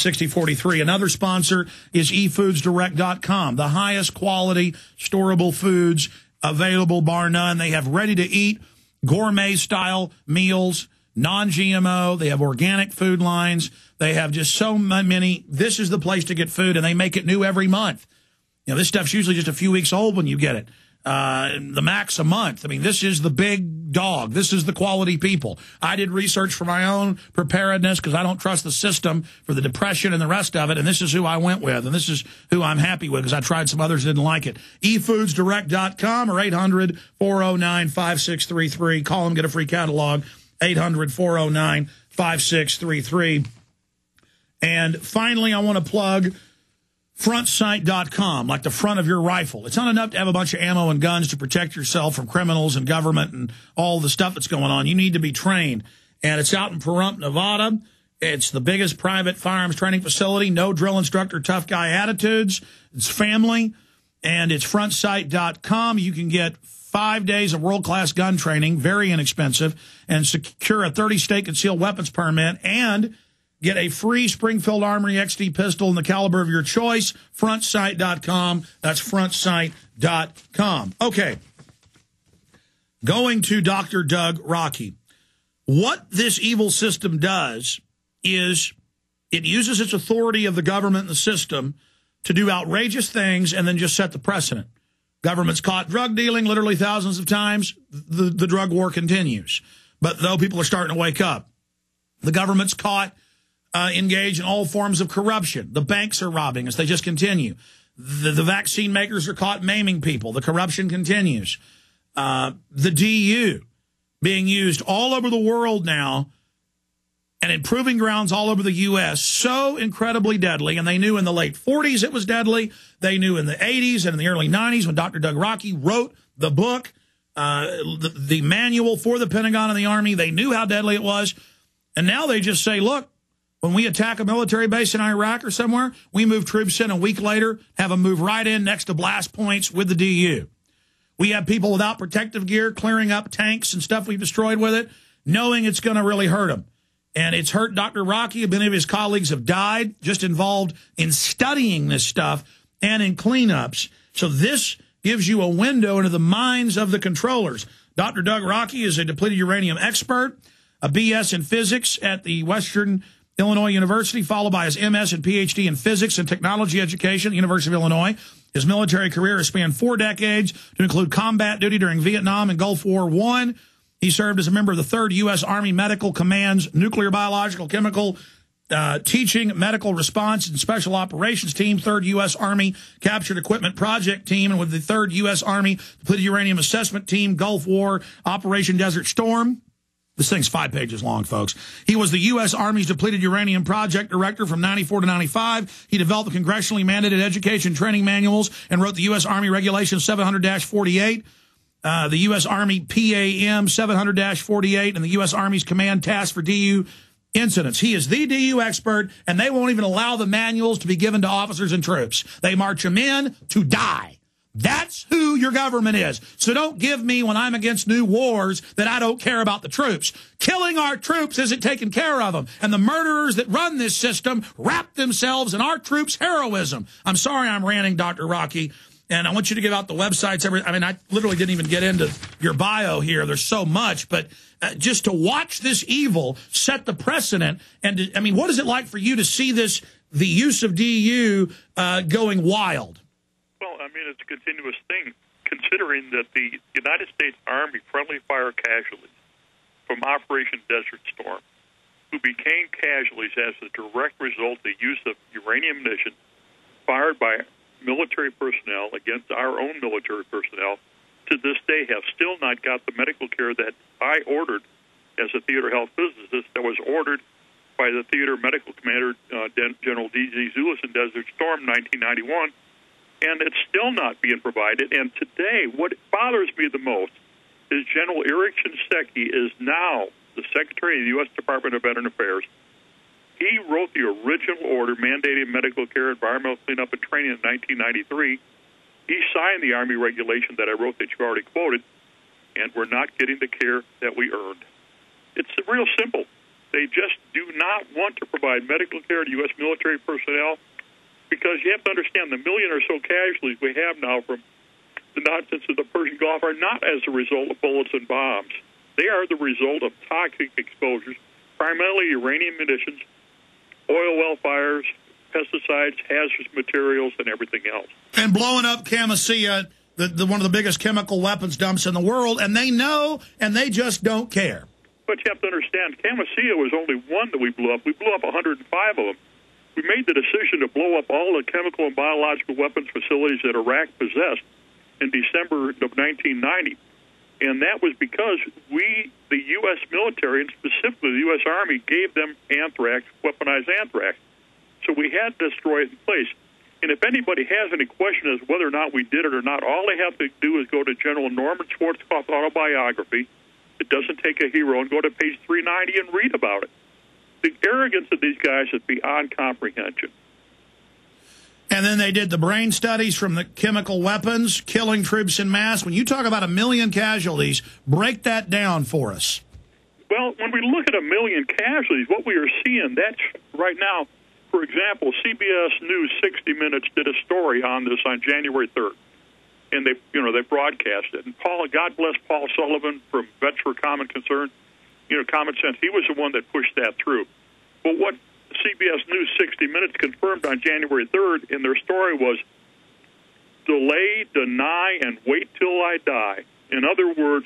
6043. Another sponsor is efoodsdirect.com, the highest quality storable foods available, bar none. They have ready-to-eat, gourmet-style meals, non-GMO. They have organic food lines. They have just so many. This is the place to get food, and they make it new every month. You know, this stuff's usually just a few weeks old when you get it. The max a month. I mean, this is the big dog. This is the quality people. I did research for my own preparedness because I don't trust the system for the depression and the rest of it, and this is who I went with, and this is who I'm happy with because I tried some others that didn't like it. efoodsdirect.com or 800-409-5633. Call them, get a free catalog, 800-409-5633. And finally, I want to plug frontsight.com, like the front of your rifle. It's not enough to have a bunch of ammo and guns to protect yourself from criminals and government and all the stuff that's going on. You need to be trained. And it's out in Pahrump, Nevada. It's the biggest private firearms training facility. No drill instructor, tough guy attitudes. It's family. And it's frontsight.com. You can get 5 days of world-class gun training, very inexpensive, and secure a 30-state concealed weapons permit, and get a free Springfield Armory XD pistol in the caliber of your choice. Frontsight.com. That's frontsight.com. Okay. Going to Dr. Doug Rokke. What this evil system does is it uses its authority of the government and the system to do outrageous things and then just set the precedent. Government's caught drug dealing literally thousands of times. The drug war continues. But though people are starting to wake up, the government's caught engaged in all forms of corruption. The banks are robbing us. They just continue. The vaccine makers are caught maiming people. The corruption continues. The DU being used all over the world now and in proving grounds all over the U.S. So incredibly deadly. And they knew in the late 40s it was deadly. They knew in the 80s and in the early 90s when Dr. Doug Rokke wrote the book, the manual for the Pentagon and the Army. They knew how deadly it was. And now they just say, look, when we attack a military base in Iraq or somewhere, we move troops in a week later, have them move right in next to blast points with the DU. We have people without protective gear clearing up tanks and stuff we've destroyed with it, knowing it's going to really hurt them. And it's hurt Dr. Rokke. Many of his colleagues have died just involved in studying this stuff and in cleanups. So this gives you a window into the minds of the controllers. Dr. Doug Rokke is a depleted uranium expert, a BS in physics at the Western Illinois University, followed by his MS and PhD in physics and technology education at the University of Illinois. His military career has spanned 4 decades to include combat duty during Vietnam and Gulf War I. He served as a member of the 3rd U.S. Army Medical Command's Nuclear, Biological, Chemical, Teaching, Medical Response, and Special Operations Team, 3rd U.S. Army Captured Equipment Project Team, and with the 3rd U.S. Army Depleted Uranium Assessment Team, Gulf War, Operation Desert Storm. This thing's 5 pages long, folks. He was the U.S. Army's Depleted Uranium Project Director from 94 to 95. He developed the congressionally mandated education training manuals and wrote the U.S. Army Regulation 700-48, the U.S. Army PAM 700-48, and the U.S. Army's Command Task for DU Incidents. He is the DU expert, and they won't even allow the manuals to be given to officers and troops. They march them in to die. That's who your government is. So don't give me, when I'm against new wars, that I don't care about the troops. Killing our troops isn't taking care of them. And the murderers that run this system wrap themselves in our troops' heroism. I'm sorry I'm ranting, Dr. Rokke, and I want you to give out the websites. I mean, I literally didn't even get into your bio here. There's so much, but just to watch this evil set the precedent. And I mean, what is it like for you to see this, the use of DU going wild? Well, I mean, it's a continuous thing, considering that the United States Army friendly fire casualties from Operation Desert Storm, who became casualties as a direct result of the use of uranium munitions fired by military personnel against our own military personnel, to this day have still not got the medical care that I ordered as a theater health physicist, that was ordered by the theater medical commander, General D.Z. Zulus in Desert Storm 1991, and it's still not being provided. And today, what bothers me the most is General Eric Shinseki is now the Secretary of the U.S. Department of Veteran Affairs. He wrote the original order mandating medical care, environmental cleanup, and training in 1993. He signed the Army regulation that I wrote that you already quoted, and we're not getting the care that we earned. It's real simple. They just do not want to provide medical care to U.S. military personnel because you have to understand the million or so casualties we have now from the nonsense of the Persian Gulf are not as a result of bullets and bombs. They are the result of toxic exposures, primarily uranium munitions, oil well fires, pesticides, hazardous materials, and everything else. And blowing up Camisea, one of the biggest chemical weapons dumps in the world, and they know, and they just don't care. But you have to understand, Camisea was only one that we blew up. We blew up 105 of them. We made the decision to blow up all the chemical and biological weapons facilities that Iraq possessed in December of 1990. And that was because we, the U.S. military, and specifically the U.S. Army, gave them anthrax, weaponized anthrax. So we had to destroy it in place. And if anybody has any question as to whether or not we did it or not, all they have to do is go to General Norman Schwarzkopf's autobiography. It doesn't take a hero, and go to page 390 and read about it. The arrogance of these guys is beyond comprehension. And then they did the brain studies from the chemical weapons, killing troops en masse. When you talk about 1 million casualties, break that down for us. Well, when we look at 1 million casualties, what we are seeing, that's right now, for example, CBS News 60 Minutes did a story on this on January 3rd. And they broadcast it. And God bless Paul Sullivan from Vets for Common Concern, Common Sense. He was the one that pushed that through. But what CBS News 60 Minutes confirmed on January 3rd in their story was delay, deny, and wait till I die. In other words,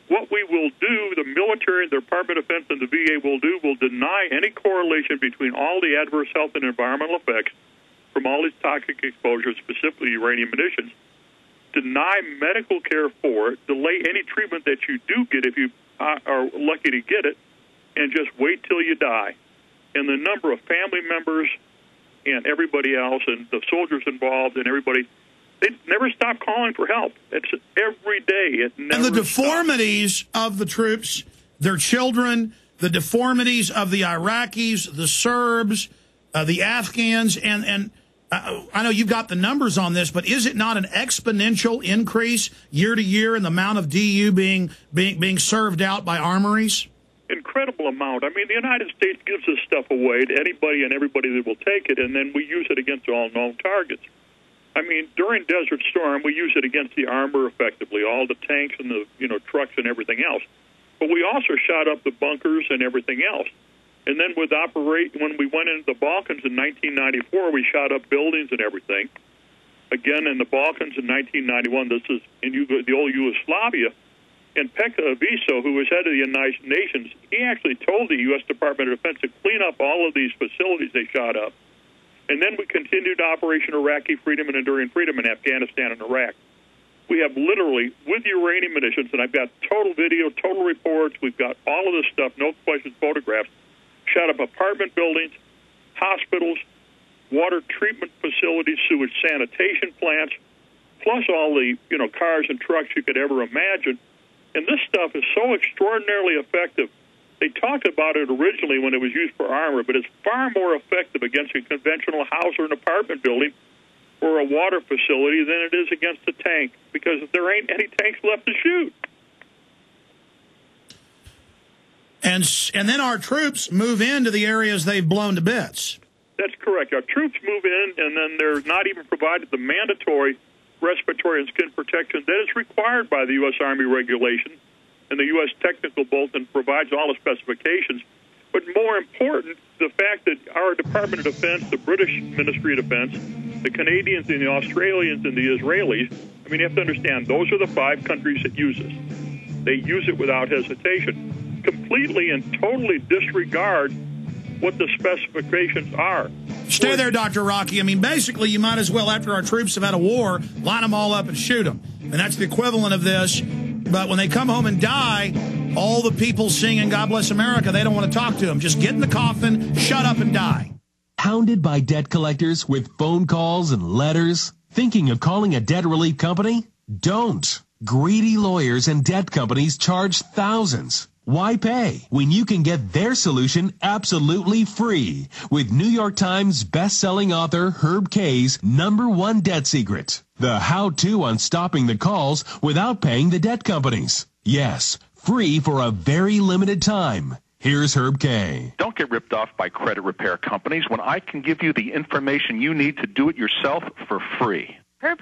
what we will do, the military, the Department of Defense, and the VA will do, will deny any correlation between all the adverse health and environmental effects from all these toxic exposures, specifically uranium munitions, deny medical care for it, delay any treatment that you do get if you are lucky to get it, and just wait till you die. And the number of family members and everybody else and the soldiers involved and everybody, they never stop calling for help. It's every day. It never and the deformities of the troops, their children, the deformities of the Iraqis, the Serbs, the Afghans, and I know you've got the numbers on this, but is it not an exponential increase year to year in the amount of DU being served out by armories? Incredible amount. I mean, the United States gives this stuff away to anybody and everybody that will take it, and then we use it against all known targets. I mean, during Desert Storm, we use it against the armor effectively, all the tanks and the trucks and everything else. But we also shot up the bunkers and everything else. And then when we went into the Balkans in 1994, we shot up buildings and everything. Again, in the Balkans in 1991, this is in the old Yugoslavia. And Pekka Aviso, who was head of the United Nations, he actually told the U.S. Department of Defense to clean up all of these facilities they shot up. And then we continued Operation Iraqi Freedom and Enduring Freedom in Afghanistan and Iraq. We have literally, with uranium munitions, and I've got total video, total reports, we've got all of this stuff, no questions, photographs, shot up apartment buildings, hospitals, water treatment facilities, sewage sanitation plants, plus all the cars and trucks you could ever imagine. And this stuff is so extraordinarily effective. They talked about it originally when it was used for armor, but it's far more effective against a conventional house or an apartment building or a water facility than it is against a tank, because there ain't any tanks left to shoot. And then our troops move into the areas they've blown to bits. That's correct. Our troops move in, and then they're not even provided the mandatory respiratory and skin protection that is required by the U.S. Army regulation, and the U.S. Technical Bulletin provides all the specifications. But more important, the fact that our Department of Defense, the British Ministry of Defense, the Canadians and the Australians and the Israelis, I mean, you have to understand, those are the 5 countries that use this. They use it without hesitation, completely and totally disregard what the specifications are. Stay there, Dr. Rokke. I mean, basically, you might as well, after our troops have had a war, line them all up and shoot them. And that's the equivalent of this. But when they come home and die, all the people singing God Bless America, they don't want to talk to them. Just get in the coffin, shut up, and die. Hounded by debt collectors with phone calls and letters? Thinking of calling a debt relief company? Don't. Greedy lawyers and debt companies charge thousands. Why pay when you can get their solution absolutely free with New York Times best-selling author Herb Kay's #1 debt secret, the how-to on stopping the calls without paying the debt companies. Yes, free for a very limited time. Here's Herb K. Don't get ripped off by credit repair companies when I can give you the information you need to do it yourself for free. Herb